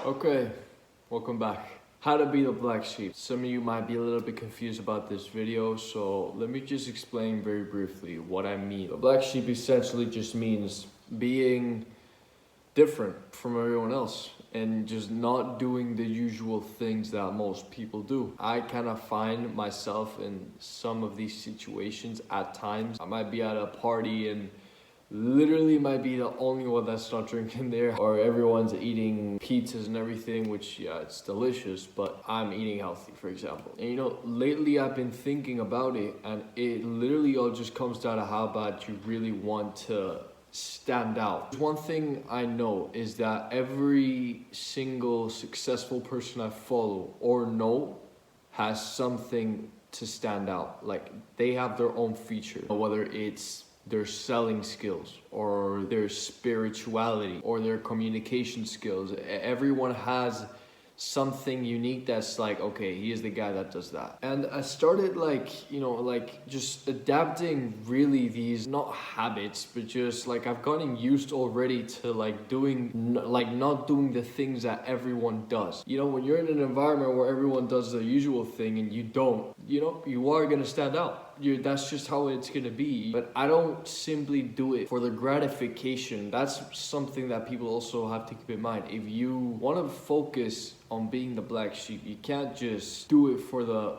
Okay, welcome back. How to be the black sheep. Some of you might be a little bit confused about this video, so let me just explain very briefly what I mean. The black sheep essentially just means being different from everyone else and just not doing the usual things that most people do. I kind of find myself in some of these situations at times. I might be at a party and literally might be the only one that's not drinking there, or everyone's eating pizzas and everything, which yeah, it's delicious, but I'm eating healthy, for example. And you know, lately I've been thinking about it, and it literally all just comes down to how bad you really want to stand out. One thing I know is that every single successful person I follow or know has something to stand out. Like, they have their own feature, whether it's their selling skills or their spirituality or their communication skills. Everyone has something unique that's like, okay, he is the guy that does that. And I started just adapting really these, not habits, but just like I've gotten used already to like not doing the things that everyone does. You know, when you're in an environment where everyone does the usual thing and you don't, you are gonna stand out. That's just how it's gonna be. But I don't simply do it for the gratification. That's something that people also have to keep in mind. If you want to focus on being the black sheep, you can't just do it for the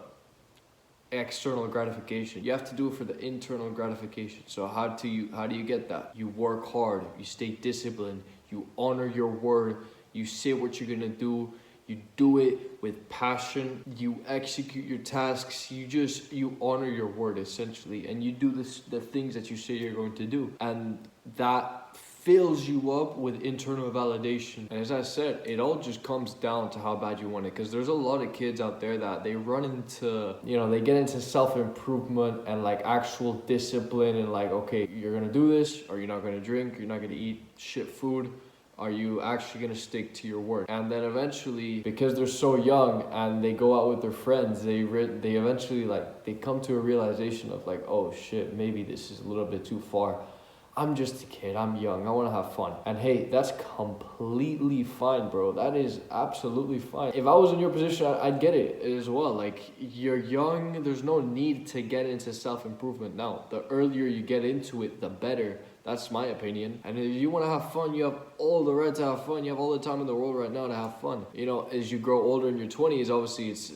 external gratification. You have to do it for the internal gratification. So how do you get that? You work hard, you stay disciplined, you honor your word, you say what you're gonna do, you do it with passion, you execute your tasks, you honor your word essentially, and you do the things that you say you're going to do. And that fills you up with internal validation. And as I said, it all just comes down to how bad you want it. Because there's a lot of kids out there that they run into, they get into self-improvement and like actual discipline and like, okay, you're gonna do this, or you're not gonna drink, you're not gonna eat shit food. Are you actually going to stick to your word? And then eventually, because they're so young and they go out with their friends, they eventually they come to a realization of like, oh shit, maybe this is a little bit too far. I'm just a kid, I'm young, I want to have fun. And hey, that's completely fine, bro. That is absolutely fine. If I was in your position, I'd get it as well. Like, you're young, there's no need to get into self-improvement now. The earlier you get into it, the better. That's my opinion. And if you want to have fun, you have all the right to have fun. You have all the time in the world right now to have fun. As you grow older in your 20s, obviously it's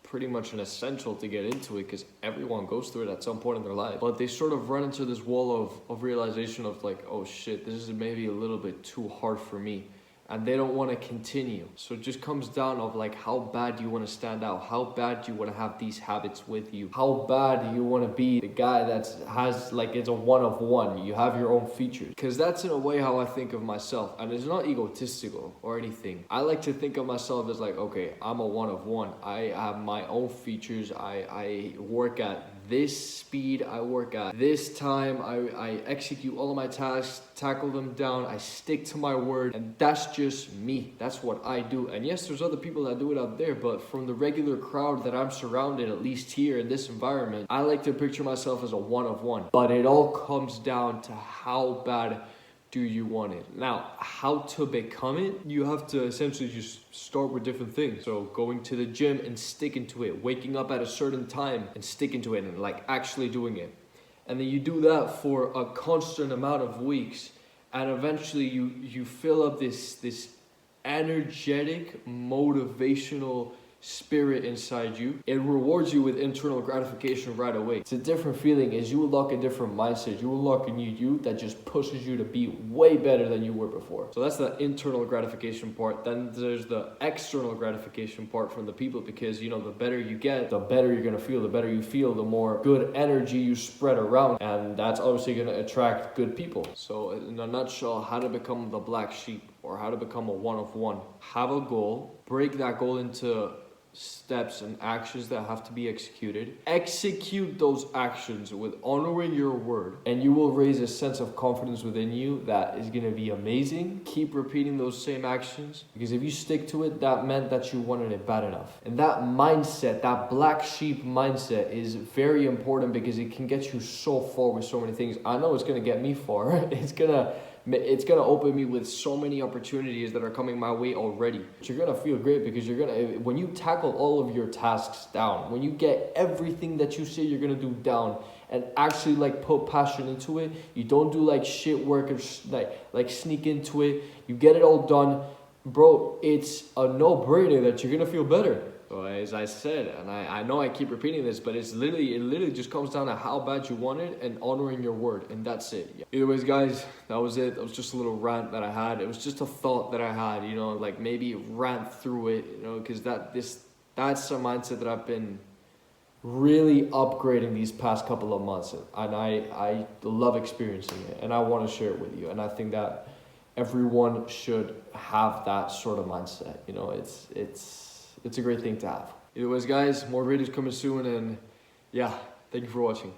pretty much an essential to get into it because everyone goes through it at some point in their life. But they sort of run into this wall of realization of like, oh shit, this is maybe a little bit too hard for me. And they don't want to continue. So it just comes down of like how bad you want to stand out, how bad you want to have these habits with you, how bad you want to be the guy that has like it's a one of one. You have your own features. Because that's in a way how I think of myself. And it's not egotistical or anything. I like to think of myself as like, okay, I'm a one of one. I have my own features. I work at this speed, I work at this time, I execute all of my tasks, tackle them down, I stick to my word, and that's just me. That's what I do. And yes, there's other people that do it out there, but from the regular crowd that I'm surrounded, at least here in this environment, I like to picture myself as a one of one. But it all comes down to how bad do you want it? Now, how to become it? You have to essentially just start with different things. So going to the gym and sticking to it, waking up at a certain time and sticking to it and like actually doing it. And then you do that for a constant amount of weeks, and eventually you fill up this energetic, motivational spirit inside you. It rewards you with internal gratification right away. It's a different feeling as you unlock a different mindset. You unlock a new you that just pushes you to be way better than you were before. So that's the internal gratification part. Then there's the external gratification part from the people, because the better you get, the better you're gonna feel. The better you feel, the more good energy you spread around, and that's obviously gonna attract good people. So in a nutshell, how to become the black sheep, or how to become a one of one. Have a goal, break that goal into steps and actions that have to be executed. Execute those actions with honoring your word, and you will raise a sense of confidence within you that is going to be amazing. Keep repeating those same actions, because if you stick to it, that meant that you wanted it bad enough. And that mindset, that black sheep mindset, is very important because it can get you so far with so many things. I know it's going to get me far. It's going to it's gonna open me with so many opportunities that are coming my way already. You're gonna feel great because when you tackle all of your tasks down, when you get everything that you say you're gonna do down and actually like put passion into it, you don't do like shit work or like sneak into it, you get it all done, bro, it's a no-brainer that you're gonna feel better. So as I said, and I know I keep repeating this, but it literally just comes down to how bad you want it and honoring your word, and that's it. Yeah. Anyways, guys, that was it. That was just a little rant that I had. It was just a thought that I had, you know, like maybe rant through it, you know, because that's a mindset that I've been really upgrading these past couple of months, and I love experiencing it, and I want to share it with you, and I think that everyone should have that sort of mindset. You know, it's a great thing to have. Anyways, guys, more videos coming soon, and yeah, thank you for watching.